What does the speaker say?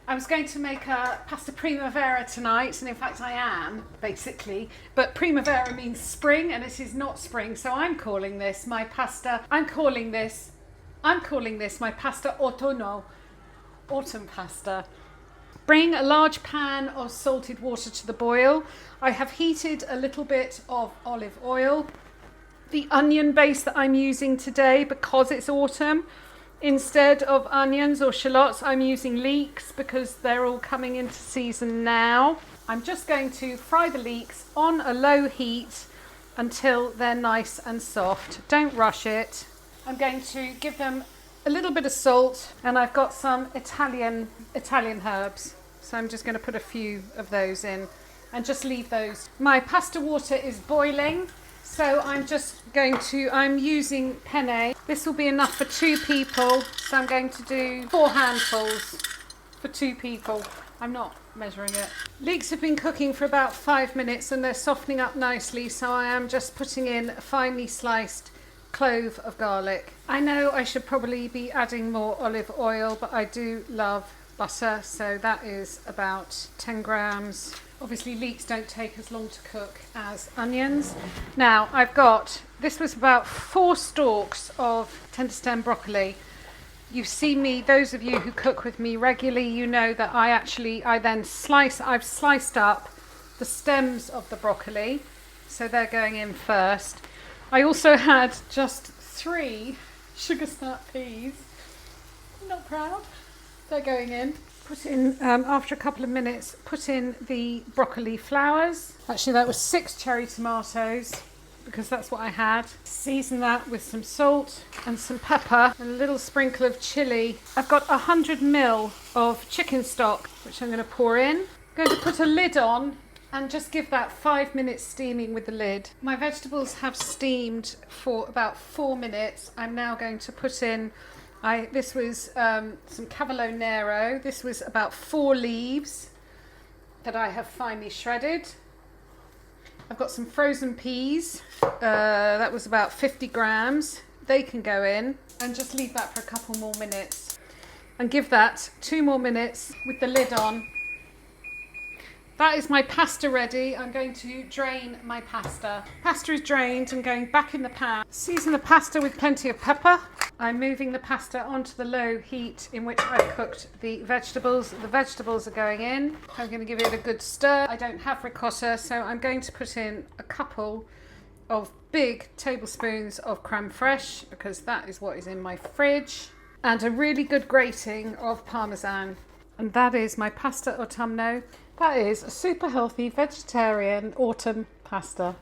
I was going to make a pasta Primavera tonight, and in fact I am, basically. But Primavera means spring, and it is not spring, so I'm calling this my pasta my pasta autunno, autumn pasta. Bring a large pan of salted water to the boil. I have heated a little bit of olive oil. The onion base that I'm using today, because it's autumn, instead of onions or shallots, I'm using leeks because they're all coming into season now. I'm just going to fry the leeks on a low heat until they're nice and soft. Don't rush it. I'm going to give them a little bit of salt, and I've got some Italian herbs. So I'm just going to put a few of those in and just leave those. My pasta water is boiling. So I'm using penne. This will be enough for 2 people. So I'm going to do 4 handfuls for 2 people. I'm not measuring it. Leeks have been cooking for about 5 minutes and they're softening up nicely. So I am just putting in a finely sliced clove of garlic. I know I should probably be adding more olive oil, but I do love butter. So that is about 10 grams. Obviously leeks don't take as long to cook as onions. Now this was about 4 stalks of tender stem broccoli. You've seen me, those of you who cook with me regularly, you know that I've sliced up the stems of the broccoli. So they're going in first. I also had just 3 sugar snap peas. I'm not proud. They're going in. Put in, after a couple of minutes, put in the broccoli flowers. Actually, that was 6 cherry tomatoes because that's what I had. Season that with some salt and some pepper and a little sprinkle of chili. I've got 100 ml of chicken stock, which I'm going to pour in. I'm going to put a lid on and just give that 5 minutes steaming with the lid. My vegetables have steamed for about 4 minutes. I'm now going to put in this was some cavolo nero. This was about 4 leaves that I have finely shredded. I've got some frozen peas. That was about 50 grams. They can go in, and just leave that for a couple more minutes and give that 2 more minutes with the lid on. That is my pasta ready. I'm going to drain my pasta. Pasta is drained and going back in the pan. Season the pasta with plenty of pepper. I'm moving the pasta onto the low heat in which I've cooked the vegetables. The vegetables are going in. I'm going to give it a good stir. I don't have ricotta, so I'm going to put in a couple of big tablespoons of creme fraiche because that is what is in my fridge, and a really good grating of parmesan. And that is my pasta autunno. That is a super healthy vegetarian autumn pasta.